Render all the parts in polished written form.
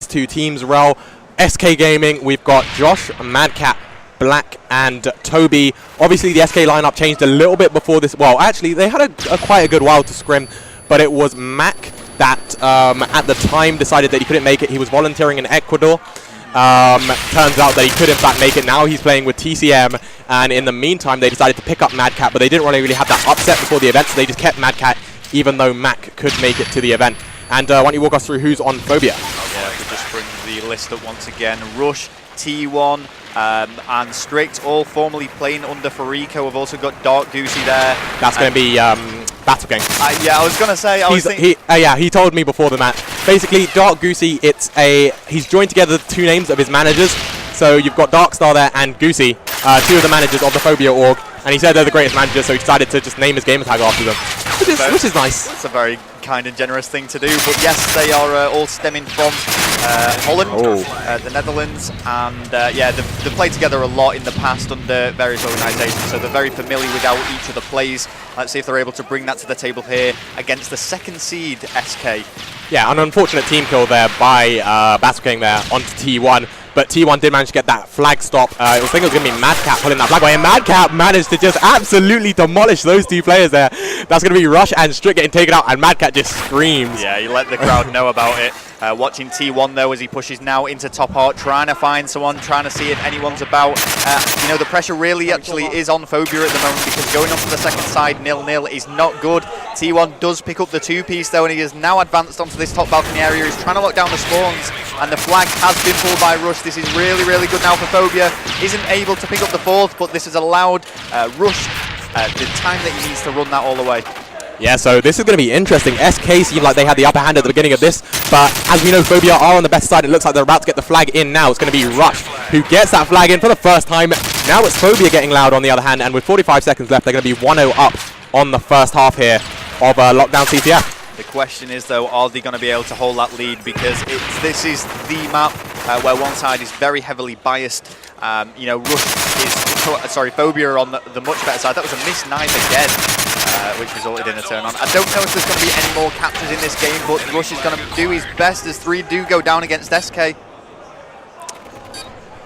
two teams, Rel. SK Gaming, we've got Josh, Mad Catz, Black, and Toby. Obviously, the SK lineup changed a little bit before this. Well, actually, they had quite a good while to scrim, but it was Mac that, at the time, decided that he couldn't make it. He was volunteering in Ecuador. Turns out that he could, in fact, make it. Now he's playing with TCM, and in the meantime, they decided to pick up Mad Catz, but they didn't really have that upset before the event, so they just kept Mad Catz, even though Mac could make it to the event. And why don't you walk us through who's on Phobia? Yeah, we just bring the list up once again. Rush, T1, and Strict, all formerly playing under Farico. We've also got Dark Goosey there. That's going to be Battle Gang. Yeah, I was going to say, he told me before the match. Basically, Dark Goosey, he's joined together the two names of his managers. So you've got Darkstar there and Goosey, two of the managers of the Phobia org. And he said they're the greatest managers, so he decided to just name his gamer tag after them, which is nice. It's a very kind and generous thing to do. But yes, they are all stemming from Holland, the Netherlands, and yeah, they've played together a lot in the past under various organisations, so they're very familiar with how each other plays. Let's see if they're able to bring that to the table here against the second seed SK. Yeah, an unfortunate team kill there by Battle King there onto T1. But T1 did manage to get that flag stop. I think it was going to be Mad Catz pulling that flag away, and Mad Catz managed to just absolutely demolish those two players there. That's going to be Rush and Strict getting taken out, and Mad Catz just screams. Yeah, he let the crowd know about it. Watching T1 though as he pushes now into top heart, trying to find someone, trying to see if anyone's about. You know, the pressure really actually is on Phobia at the moment, because going on to the second side 0-0 is not good. T1 does pick up the two-piece though, and he has now advanced onto this top balcony area. He's trying to lock down the spawns, and the flag has been pulled by Rush. This is really, really good now for Phobia. Isn't able to pick up the fourth, but this has allowed Rush the time that he needs to run that all the way. Yeah, so this is going to be interesting. SK seemed like they had the upper hand at the beginning of this, but as we know, Phobia are on the best side. It looks like they're about to get the flag in now. It's going to be Rush who gets that flag in for the first time. Now it's Phobia getting loud on the other hand, and with 45 seconds left, they're going to be 1-0 up on the first half here of Lockdown CTF. The question is, though, are they going to be able to hold that lead? Because this is the map where one side is very heavily biased. You know, Phobia are on the much better side. That was a missed knife again, which resulted in a turn on. I don't know if there's going to be any more captures in this game, but Rush is going to do his best as 3 do go down against SK.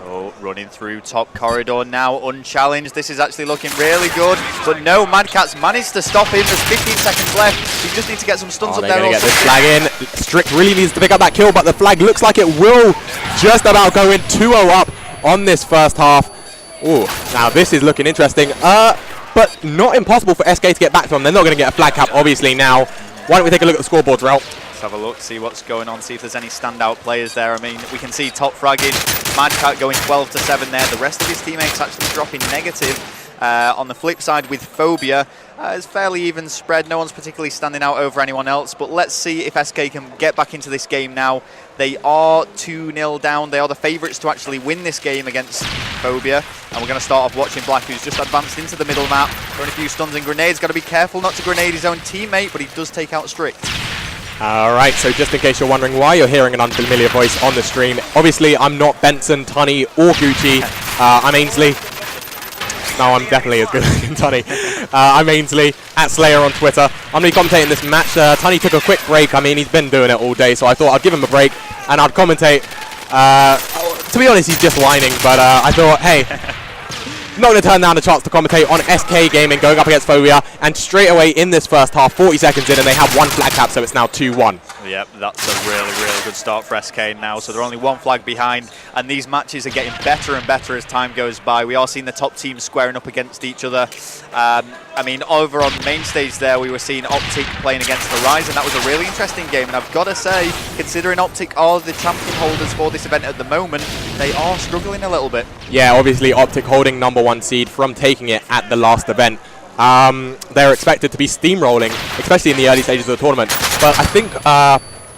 Oh, running through top corridor now, unchallenged. This is actually looking really good, but no, Mad Catz managed to stop him. There's 15 seconds left. You just need to get some stuns up there. They're going to get this flag in. Strict really needs to pick up that kill, but the flag looks like it will just about go in. 2-0 up on this first half. Ooh, now this is looking interesting, but not impossible for SK to get back to them. They're not going to get a flag cap, obviously, now. Why don't we take a look at the scoreboards, Rel? Let's have a look, see what's going on, see if there's any standout players there. I mean, we can see top fragging, Mad Catz going 12-7 there. The rest of his teammates actually dropping negative. On the flip side with Phobia, it's fairly even spread. No one's particularly standing out over anyone else, but let's see if SK can get back into this game now. They are 2-0 down. They are the favourites to actually win this game against Phobia. And we're going to start off watching Black, who's just advanced into the middle map. Throwing a few stuns and grenades. Got to be careful not to grenade his own teammate, but he does take out Strict. Alright, so just in case you're wondering why you're hearing an unfamiliar voice on the stream, obviously I'm not Benson, Tunny, or Gucci. I'm Ainsley. No, I'm definitely as good as Tunny. I'm Ainsley, at Slayer on Twitter. I'm going to be commentating this match. Tunny took a quick break. I mean, he's been doing it all day, so I thought I'd give him a break and I'd commentate. To be honest, he's just whining, but I thought, hey, not going to turn down the chance to commentate on SK Gaming going up against Phobia, and straight away in this first half, 40 seconds in, and they have 1 flag cap, so it's now 2-1. Yep, that's a really, really good start for SK now. So they're only 1 flag behind, and these matches are getting better and better as time goes by. We are seeing the top teams squaring up against each other. I mean, over on the main stage there, we were seeing Optic playing against Horizon. That was a really interesting game, and I've got to say, considering Optic are the champion holders for this event at the moment, they are struggling a little bit. Yeah, obviously Optic holding #1 seed from taking it at the last event. They're expected to be steamrolling, especially in the early stages of the tournament. But I think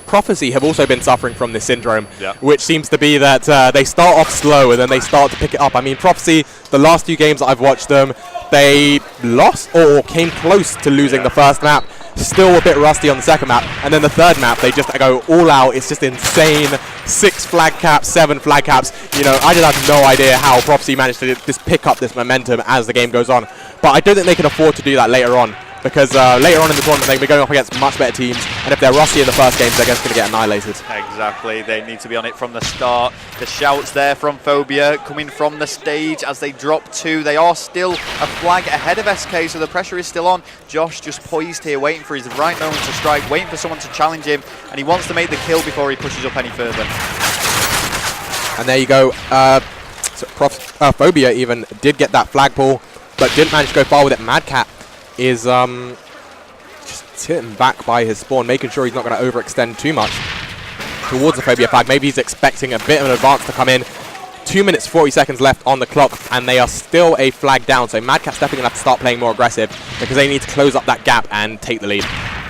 Prophecy have also been suffering from this syndrome, which seems to be that they start off slow and then they start to pick it up. I mean, Prophecy, the last 2 games that I've watched them, they lost or came close to losing the first map. Still a bit rusty on the second map, and then the third map they just go all out. It's just insane. 6 flag caps, 7 flag caps. You know, I just have no idea how Prophecy managed to just pick up this momentum as the game goes on. But I don't think they can afford to do that later on. because later on in the tournament they'll be going up against much better teams, and if they're rusty in the first games, they're just going to get annihilated. Exactly, they need to be on it from the start. The shouts there from Phobia coming from the stage as they drop 2. They are still a flag ahead of SK, so the pressure is still on. Josh just poised here, waiting for his right moment to strike, waiting for someone to challenge him, and he wants to make the kill before he pushes up any further. And there you go. Phobia even did get that flagpole, but didn't manage to go far with it. Mad Catz is just sitting back by his spawn, making sure he's not going to overextend too much towards the Phobia flag. Maybe he's expecting a bit of an advance to come in. 2 minutes 40 seconds left on the clock, and they are still a flag down. So Mad Catz definitely going to have to start playing more aggressive because they need to close up that gap and take the lead.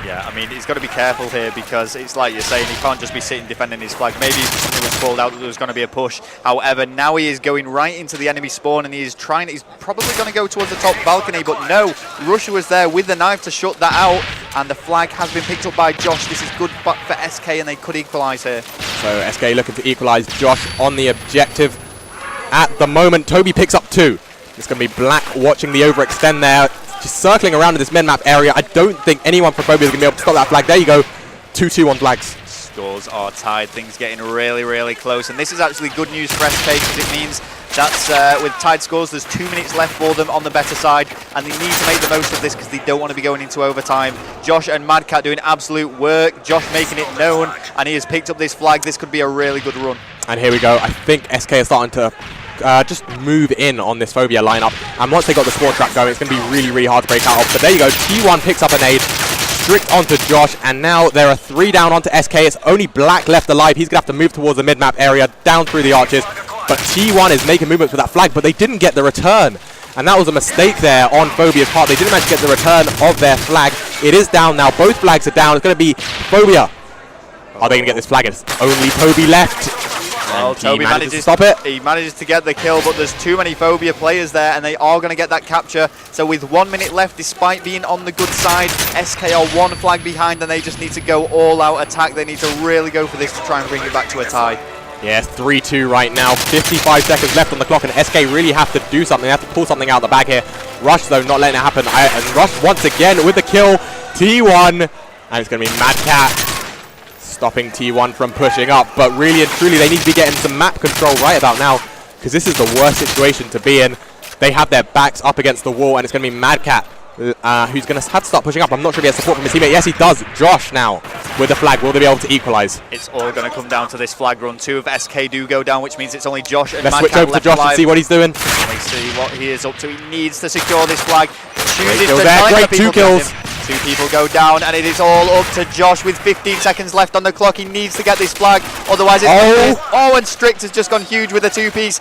Yeah, I mean, he's got to be careful here because it's like you're saying, he can't just be sitting defending his flag. Maybe something was called out that there was going to be a push. However, now he is going right into the enemy spawn and he's probably going to go towards the top balcony, but no, Russia was there with the knife to shut that out, and the flag has been picked up by Josh. This is good for SK and they could equalise here. So SK looking to equalise. Josh on the objective at the moment. Toby picks up 2. It's going to be Black watching the overextend there. Just circling around in this mid-map area. I don't think anyone from Phobia is going to be able to stop that flag. There you go. 2-2 on flags. Scores are tied. Things getting really, really close. And this is actually good news for SK because it means that with tied scores, there's 2 minutes left for them on the better side. And they need to make the most of this because they don't want to be going into overtime. Josh and Mad Catz doing absolute work. Josh making it known. And he has picked up this flag. This could be a really good run. And here we go. I think SK is starting to just move in on this Phobia lineup, and once they got the spawn trap going, it's going to be really, really hard to break out of. But there you go, T1 picks up a nade, strict onto Josh, and now there are 3 down onto SK. It's only Black left alive. He's going to have to move towards the mid-map area, down through the arches, but T1 is making movements with that flag, but they didn't get the return, and that was a mistake there on Phobia's part. They didn't manage to get the return of their flag. It is down now. Both flags are down. It's going to be Phobia. Are they going to get this flag? It's only Toby left. Well, Toby manages to stop it. He manages to get the kill, but there's too many Phobia players there, and they are going to get that capture. So with 1 minute left, despite being on the good side, SK are 1 flag behind, and they just need to go all-out attack. They need to really go for this to try and bring it back to a tie. Yes, 3-2 right now. 55 seconds left on the clock, and SK really have to do something. They have to pull something out of the bag here. Rush, though, not letting it happen. And Rush once again with the kill. T1, and it's going to be Mad Catz stopping T1 from pushing up, but really and truly they need to be getting some map control right about now, because this is the worst situation to be in. They have their backs up against the wall, and it's going to be Mad Catz who's going to have to start pushing up. I'm not sure if he has support from his teammate. Yes, he does. Josh now with the flag. Will they be able to equalise? It's all going to come down to this flag run. 2 of SK do go down, which means it's only Josh and Let's Mad switch Catz over to left Josh alive. and see what he's doing. Let's see what he is up to. He needs to secure this flag. Still there. Great 2 kills. 2 people go down, and it is all up to Josh with 15 seconds left on the clock. He needs to get this flag, otherwise it's and Strict has just gone huge with a 2-piece.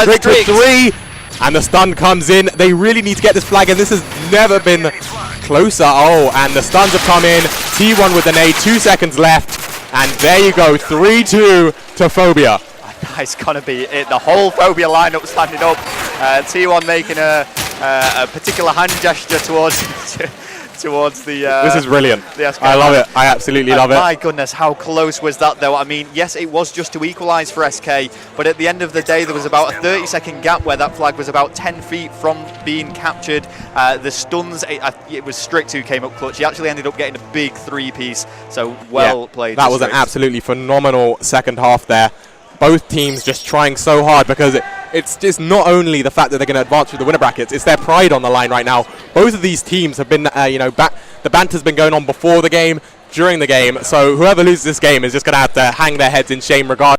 Strict with 3, and the stun comes in. They really need to get this flag, and this has never been closer. Oh, and the stuns have come in. T1 with the nade, 2 seconds left, and there you go, 3-2 to Phobia. That's going to be it. The whole Phobia lineup standing up. T1 making a particular hand gesture towards the... this is brilliant. I love it. I absolutely love it. My goodness, how close was that, though? I mean, yes, it was just to equalise for SK, but at the end of the day, there was about a 30-second gap where that flag was about 10 feet from being captured. The stuns, it was Strict who came up clutch. He actually ended up getting a big 3-piece, so well played. That was an absolutely phenomenal second half there. Both teams just trying so hard, because it's just not only the fact that they're going to advance through the winner brackets, it's their pride on the line right now. Both of these teams have been, the banter's been going on before the game, during the game, so whoever loses this game is just going to have to hang their heads in shame regardless.